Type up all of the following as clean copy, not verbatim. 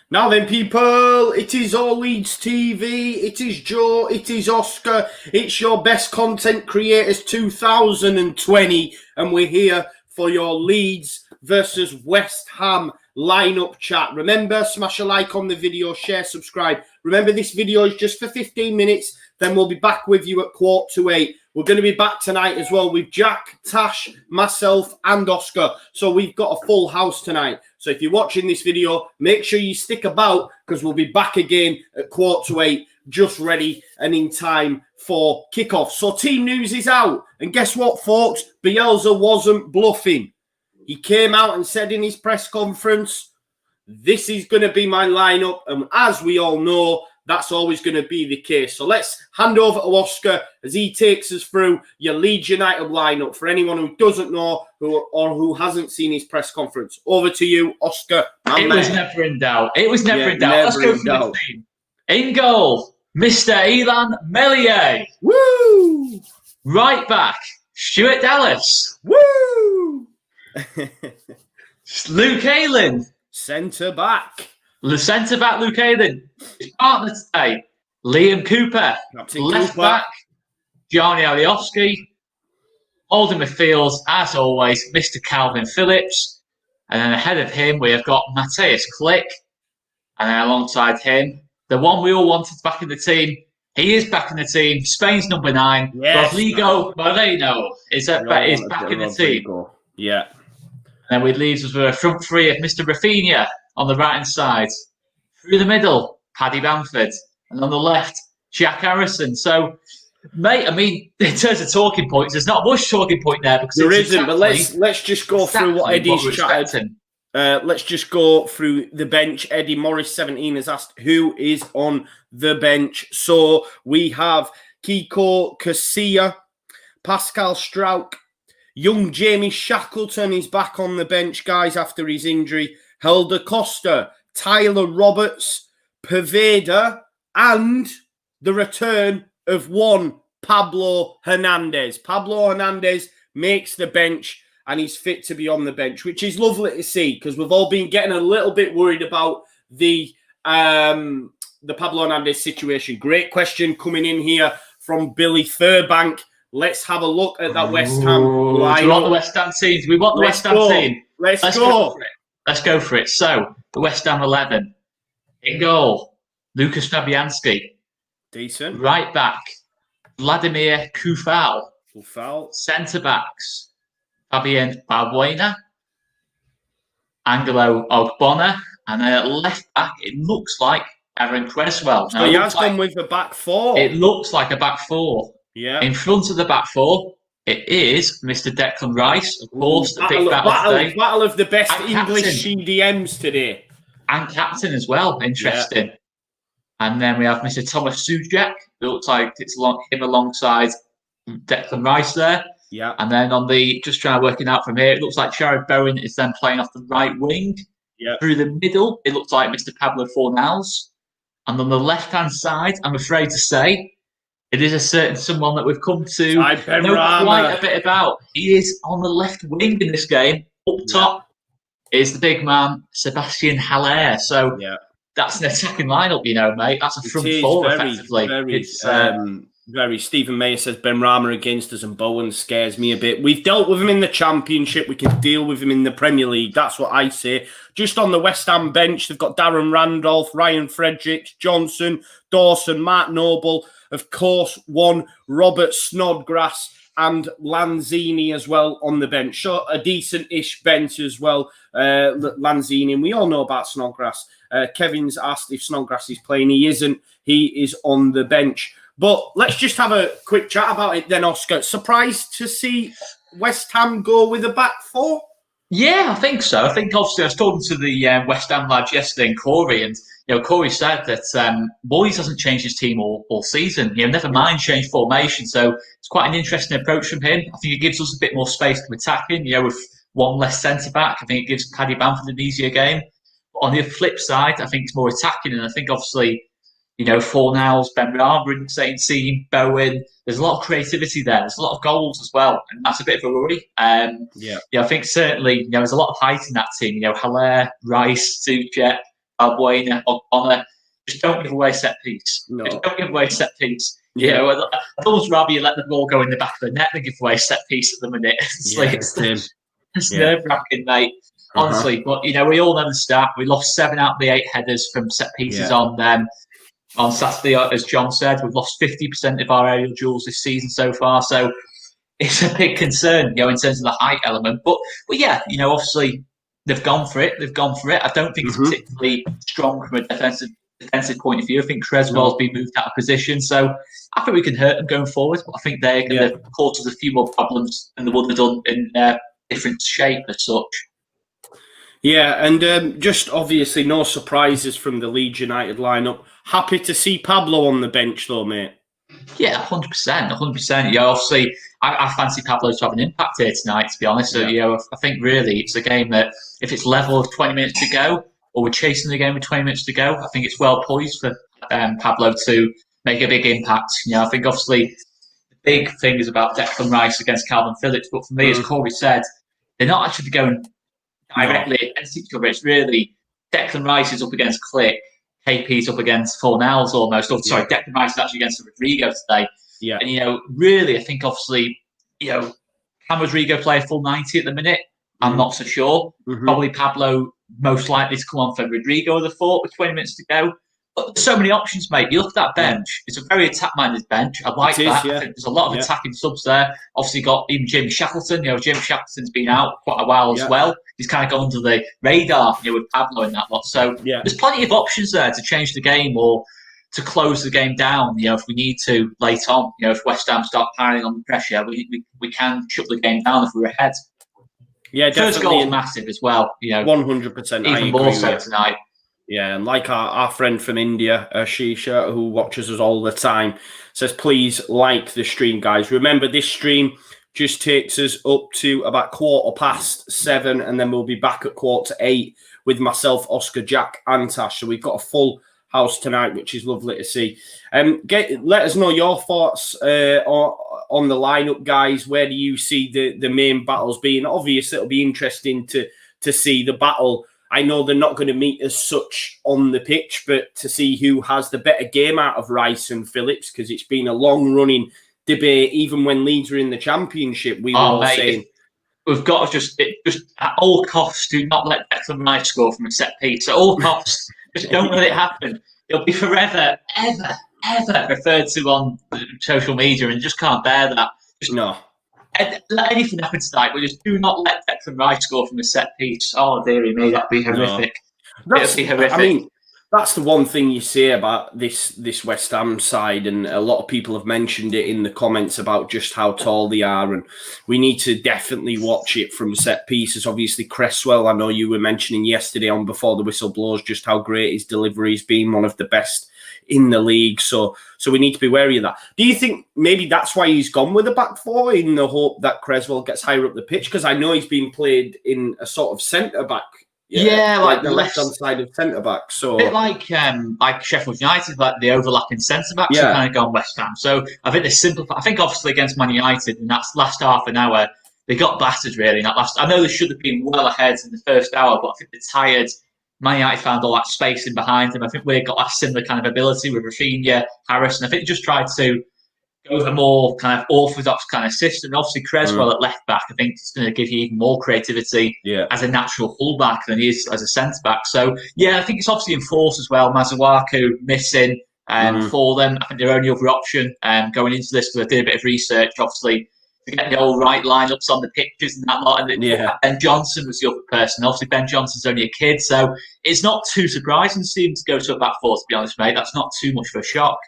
Now then, people, it is all Leeds TV, it is Joe, it is Oscar, it's your best content creators 2020, and we're here for your Leeds versus West Ham lineup chat. Remember, smash a like on the video, share, subscribe. Remember, this video is just for 15 minutes, then we'll be back with you at 7:45. We're going to be back tonight as well with Jack, Tash, myself, and Oscar. So we've got a full house tonight. So if you're watching this video, make sure you stick about because we'll be back again at 7:45, just ready and in time for kickoff. So team news is out. And guess what, folks? Bielsa wasn't bluffing. He came out and said in his press conference, this is going to be my lineup. And as we all know, that's always going to be the case. So let's hand over to Oscar as he takes us through your Leeds United lineup for anyone who doesn't know who hasn't seen his press conference. Over to you, Oscar. It was never in doubt. It was never in doubt. Let's go for the team. In goal, Mr. Elan Meslier. Woo! Right back, Stuart Dallas. Woo! Luke Ayling. Centre back. The centre back, Luke Ayling. His partner today, Liam Cooper. Captain Left Cooper. back, Johnny Alioski. Holding midfield, as always, Mr. Calvin Phillips. And then ahead of him, we have got Matthias Klick. And then alongside him, the one we all wanted back in the team. He is back in the team. Spain's number 9. Yes, Rodrigo Moreno is back in the team. Yeah. And then we leaves us with a front three of Mr. Rafinha on the right-hand side. Through the middle, Paddy Bamford. And on the left, Jack Harrison. So, mate, I mean, in terms of talking points, there's not much talking point there. Because there isn't, but let's just go through what Eddie's chatted. Let's just go through the bench. Eddie Morris 17 has asked who is on the bench. So we have Kiko Casilla, Pascal Strauch, young Jamie Shackleton is back on the bench, guys, after his injury. Helder Costa, Tyler Roberts, Paveda, and the return of one Pablo Hernandez. Pablo Hernandez makes the bench and he's fit to be on the bench, which is lovely to see because we've all been getting a little bit worried about the Pablo Hernandez situation. Great question coming in here from Billy Furbank. Let's have a look at that West Ham lineup. We want the West Ham team. We want the West Ham team. Let's go. Let's go for it. So, the West Ham 11. In goal, Lucas Fabianski. Decent. Right back, Vladimir Kufal. Kufal. Centre backs, Fabian Balbuena, Angelo Ogbonna. And then at left back, it looks like Aaron Creswell. So he has gone with the back four. It looks like a back four. Yeah. In front of the back four, it is Mr. Declan Rice, of course, the big battle of the best English CDMs today. And captain as well, interesting. Yeah. And then we have Mr. Thomas Suchek. It looks like it's him alongside Declan Rice there. Yeah. And then on the, just trying to work it out from here, it looks like Jared Bowen is then playing off the right wing. Yeah. Through the middle, it looks like Mr. Pablo Fornals. And on the left-hand side, I'm afraid to say, it is a certain someone that we've come to know quite a bit about. He is on the left wing in this game. Up top is the big man, Sebastian Haller. So that's an attacking lineup, you know, mate. That's a front four, effectively. Very. Stephen Mayer says Ben Rama against us and Bowen scares me a bit. We've dealt with him in the Championship. We can deal with him in the Premier League. That's what I say. Just on the West Ham bench, they've got Darren Randolph, Ryan Fredericks, Johnson, Dawson, Mark Noble, of course, one Robert Snodgrass and Lanzini as well on the bench. So a decent-ish bench as well, Lanzini. And we all know about Snodgrass. Kevin's asked if Snodgrass is playing. He isn't. He is on the bench. But let's just have a quick chat about it then, Oscar. Surprised to see West Ham go with a back four? Yeah, I think so. I think obviously I was talking to the West Ham lads yesterday, and Corey, and Corey said that Moyes hasn't changed his team all season. Never mind change formation. So it's quite an interesting approach from him. I think it gives us a bit more space to attack in. With one less centre back, I think it gives Paddy Bamford an easier game. But on the flip side, I think it's more attacking, and I think obviously, Fornals, Ben Rama in the same team, Bowen. There's a lot of creativity there. There's a lot of goals as well, and that's a bit of a worry. I think certainly there's a lot of height in that team. Haller, Rice, Suchek, Balbuena, O'Connor. Just don't give away set piece. No. Just don't give away set piece. Yeah. You know, I'd almost rather you let the ball go in the back of the net than give away set piece at the minute. It's nerve-wracking, mate. Honestly, but you know, we all know the stat. We lost 7 out of the 8 headers from set pieces on Saturday. As John said, we've lost 50% of our aerial duels this season so far. So it's a big concern, you know, in terms of the height element. But yeah, you know, obviously they've gone for it. I don't think it's particularly strong from a defensive point of view. I think Creswell's been moved out of position, so I think we can hurt them going forward. But I think they're going to cause us a few more problems than they would have done in different shape as such. Yeah, and just obviously no surprises from the Leeds United lineup. Happy to see Pablo on the bench, though, mate. Yeah, 100%. Yeah, obviously, I fancy Pablo to have an impact here tonight, to be honest. So, you know, I think really it's a game that if it's level with 20 minutes to go, or we're chasing the game with 20 minutes to go, I think it's well poised for Pablo to make a big impact. You know, I think obviously the big thing is about Declan Rice against Calvin Phillips, but for me, as Corey said, they're not actually going directly against each other. It's really Declan Rice is up against Click, KP's up against Fornells almost. Oh, sorry, Declan Rice is actually against Rodrigo today. Yeah. And, you know, really, I think obviously, you know, can Rodrigo play a full 90 at the minute? I'm not so sure. Probably Pablo most likely to come on for Rodrigo, the thought, with 20 minutes to go. But there's so many options, mate. You look at that bench. It's a very attack-minded bench. I like that. I think there's a lot of attacking subs there. Obviously got even Jim Shackleton. You know, Jim Shackleton's been out quite a while as well. He's kind of gone under the radar, you know, with Pablo and that lot. So there's plenty of options there to change the game or to close the game down. You know, if we need to late on, you know, if West Ham start piling on the pressure, we can shut the game down if we're ahead. Yeah, definitely. First goal is massive as well. You know, 100%. Even more so tonight. Yeah, and like our friend from India, Shisha, who watches us all the time, says, please like the stream, guys. Remember, this stream just takes us up to about 7:15, and then we'll be back at 7:45 with myself, Oscar, Jack, and Tasha. So we've got a full house tonight, which is lovely to see. Let us know your thoughts on the lineup, guys. Where do you see the main battles being? Obviously, it'll be interesting to see the battle. I know they're not going to meet as such on the pitch, but to see who has the better game out of Rice and Phillips, because it's been a long-running debate. Even when Leeds were in the Championship, we were all saying... We've got to just at all costs, do not let Declan Rice score from a set piece. At all costs, just don't let it happen. It'll be forever, ever referred to on social media, and just can't bear that. No. Let anything happen tonight, but just do not let Declan Rice score from a set piece. Oh, dearie me, that'd be horrific. That'd be horrific. I mean, that's the one thing you say about this West Ham side, and a lot of people have mentioned it in the comments about just how tall they are, and we need to definitely watch it from set pieces. Obviously, Cresswell, I know you were mentioning yesterday on Before the Whistle Blows just how great his delivery's been, one of the best in the league, so we need to be wary of that. Do you think maybe that's why he's gone with a back four, in the hope that Cresswell gets higher up the pitch? Because I know he's been played in a sort of centre back, like the left hand side of centre back. So a bit like Sheffield United, like the overlapping centre backs have kind of gone West Ham. So I think they simplify. I think obviously against Man United in that last half an hour, they got battered really. In that last, I know they should have been well ahead in the first hour, but I think they're tired. Man United found all that space in behind them. I think we've got a similar kind of ability with Rafinha, Harris, and I think they just tried to go with a more kind of orthodox kind of system. And obviously, Creswell at left back, I think it's going to give you even more creativity as a natural fullback than he is as a centre back. So, yeah, I think it's obviously enforced as well. Mazuaku missing for them. I think their only other option going into this, because I did a bit of research, obviously, to get the all right lineups on the pictures and that lot. And Ben Johnson was the other person. Obviously, Ben Johnson's only a kid, so it's not too surprising to see him to go to a back four, to be honest, mate. That's not too much of a shock.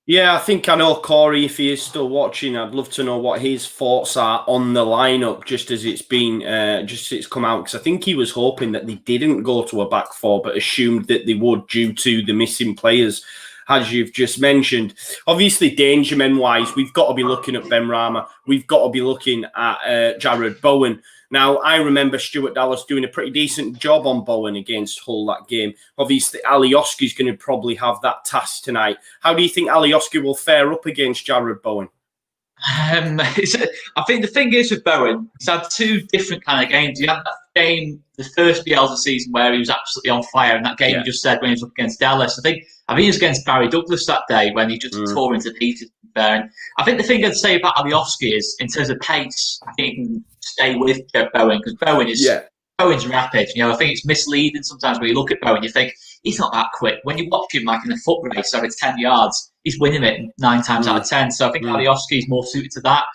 Yeah, I think I know Corey, if he is still watching, I'd love to know what his thoughts are on the lineup just as it's been, just as it's come out. Because I think he was hoping that they didn't go to a back four, but assumed that they would due to the missing players, as you've just mentioned. Obviously, danger men-wise, we've got to be looking at Ben Rama. We've got to be looking at Jared Bowen. Now, I remember Stuart Dallas doing a pretty decent job on Bowen against Hull that game. Obviously, Alioski's going to probably have that task tonight. How do you think Alioski will fare up against Jared Bowen? I think the thing is with Bowen, he's had two different kind of games. He had that game, the first Bielsa season, where he was absolutely on fire, and that game you just said when he was up against Dallas. I think he was against Barry Douglas that day when he just tore into pieces there. And I think the thing I'd say about Alioski is, in terms of pace, I think he can stay with Bowen, because Bowen's rapid. I think it's misleading sometimes when you look at Bowen, you think he's not that quick. When you watch him like in a foot race over 10 yards, he's winning it 9 times out of 10. So I think Alioski is more suited to that.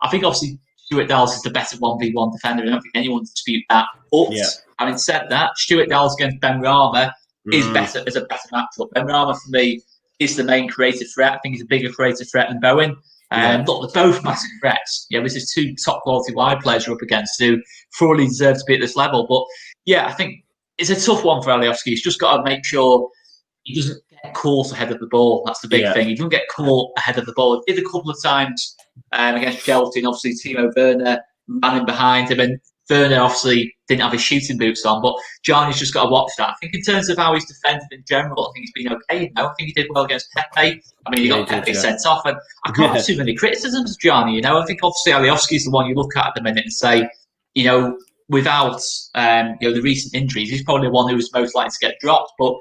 I think obviously Stuart Dallas is the better 1v1 defender. I don't think anyone dispute that. But having said that, Stuart Dallas against Ben Rama is a better matchup. Ben Rama, for me, is the main creative threat. I think he's a bigger creative threat than Bowen. Look, they're both massive threats. This is 2 top quality wide players you're up against who thoroughly deserve to be at this level. But I think it's a tough one for Alioski. He's just got to make sure he doesn't get caught ahead of the ball. That's the big thing. He doesn't get caught ahead of the ball. He did a couple of times against Chelsea, and obviously Timo Werner ran in behind him, and Werner obviously didn't have his shooting boots on, but Gianni's just got to watch that. I think in terms of how he's defended in general, I think he's been okay. I think he did well against Pepe. I mean, he got Pepe sent off, and I can't have too many criticisms of Gianni. I think obviously Alioski's the one you look at the minute and say, without the recent injuries, he's probably the one who was most likely to get dropped. But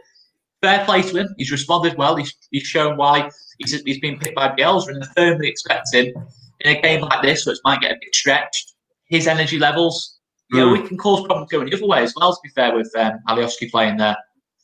fair play to him. He's responded well. He's shown why he's been picked by Bielsa, and I firmly expect him in a game like this, which might get a bit stretched. His energy levels, we can cause problems going the other way as well, to be fair, with Alioski playing there.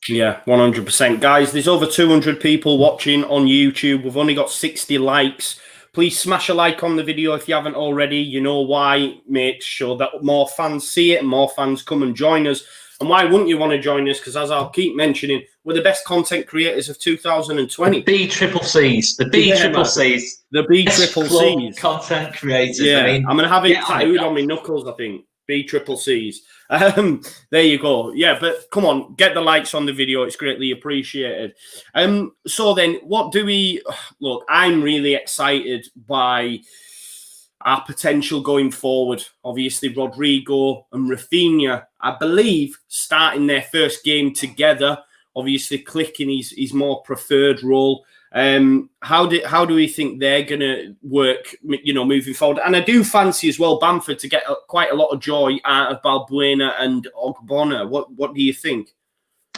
Yeah, 100%. Guys, there's over 200 people watching on YouTube. We've only got 60 likes. Please smash a like on the video if you haven't already. You know why. Make sure that more fans see it and more fans come and join us. And why wouldn't you want to join us? Because as I'll keep mentioning, we're the best content creators of 2020. The B-triple-Cs. The B-triple-Cs. The B-triple-Cs. Content creators. Yeah, I'm going to have it tattooed on my knuckles, I think. B-triple-Cs. There you go. Yeah, but come on, get the likes on the video. It's greatly appreciated. So then, what do we... Look, I'm really excited by our potential going forward. Obviously, Rodrigo and Rafinha, I believe, starting their first game together. Obviously, clicking his more preferred role. How do we think they're going to work, moving forward? And I do fancy as well Bamford to get quite a lot of joy out of Balbuena and Ogbonna. What do you think?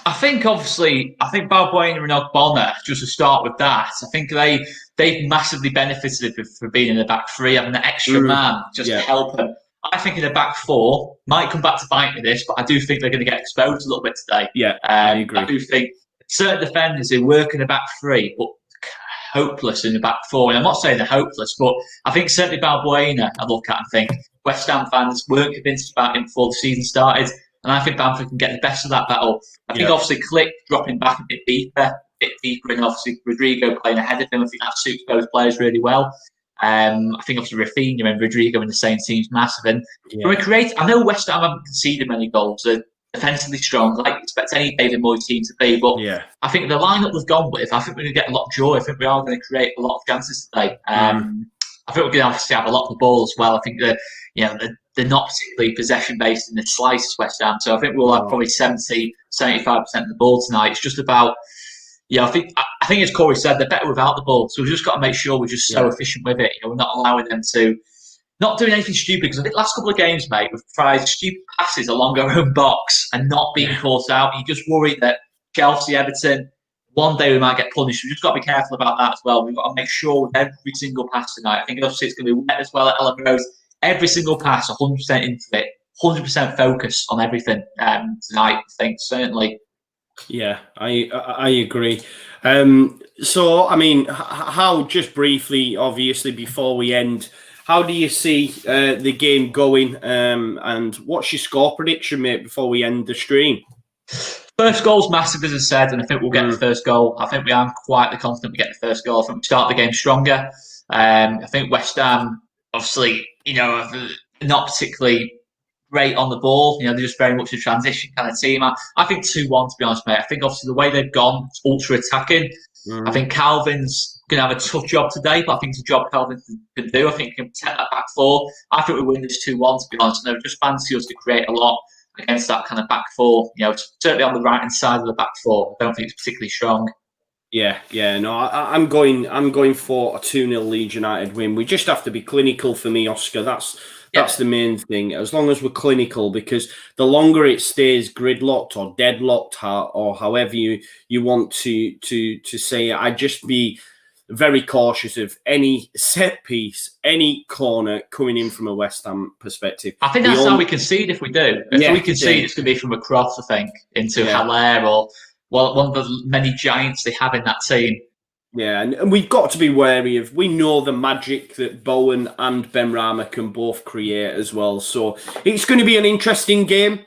I think Balbuena and Ogbonna, just to start with that, I think they've massively benefited for being in the back three, having an extra man just to help them. I think in the back four, might come back to bite me this, but I do think they're going to get exposed a little bit today. Yeah, I agree. I do think certain defenders who work in the back three, but hopeless in the back four. And I'm not saying they're hopeless, but I think certainly Balbuena, I look at and think West Ham fans weren't convinced about him before the season started. And I think Bamford can get the best of that battle. I think obviously Click dropping back a bit deeper, and obviously Rodrigo playing ahead of him. I think that suits both players really well. I think obviously Rafinha and Rodrigo in the same team is massive. And from a I know West Ham haven't conceded many goals. They're defensively strong, like you expect any David Moyes team to be. But I think the lineup we've gone with, I think we're going to get a lot of joy. I think we are going to create a lot of chances today. I think we're going to obviously have a lot of the ball as well. I think they're not particularly possession based in the slices, West Ham. So I think we'll have probably 70-75% of the ball tonight. It's just about. I think as Corey said, they're better without the ball. So we've just got to make sure we're just so efficient with it. We're not allowing them to, not doing anything stupid. Because I think the last couple of games, mate, we've tried stupid passes along our own box and not being caught out. You just worry that Chelsea, Everton, one day we might get punished. We've just got to be careful about that as well. We've got to make sure with every single pass tonight. I think obviously it's going to be wet as well at Ellen Road. Every single pass, 100% into it, 100% focus on everything tonight. I think certainly. Yeah, I agree. So, I mean, how, just briefly, obviously, before we end, how do you see the game going? And what's your score prediction, mate, before we end the stream? First goal's massive, as I said, and I think we'll get the first goal. I think we are quietly confident we get the first goal. I think we start the game stronger. I think West Ham, obviously, not particularly great on the ball. They're just very much a transition kind of team. I think 2-1, to be honest, mate. I think obviously the way they've gone, it's ultra attacking. I think Calvin's going to have a tough job today, but I think it's a job Calvin can do. I think he can protect that back four. I think we win this 2-1, to be honest. And I just fancy us to create a lot against that kind of back four. Certainly on the right hand side of the back four. I don't think it's particularly strong. Yeah. No, I'm going for a 2-0 Leeds United win. We just have to be clinical for me, Oscar. That's the main thing. As long as we're clinical, because the longer it stays gridlocked or deadlocked, or however you want to say it, I'd just be very cautious of any set piece, any corner coming in from a West Ham perspective. I think that's how we concede if we do. If we concede, it's going to be from a cross, I think, into Haller or one of the many giants they have in that team. Yeah, and we've got to be wary of. We know the magic that Bowen and Benrahma can both create as well. So it's going to be an interesting game,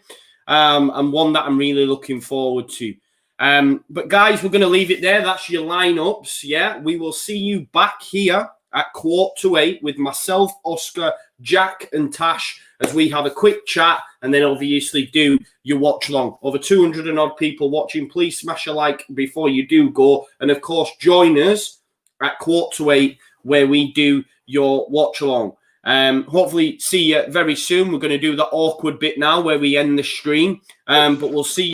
and one that I'm really looking forward to. But guys, we're going to leave it there. That's your lineups. Yeah, we will see you back here at 7:45 with myself, Oscar, Jack, and Tash as we have a quick chat, and then obviously do your watch along. Over 200 and odd people watching. Please smash a like before you do go, and of course join us at 7:45 where we do your watch along. Hopefully see you very soon. We're going to do the awkward bit now where we end the stream, but we'll see you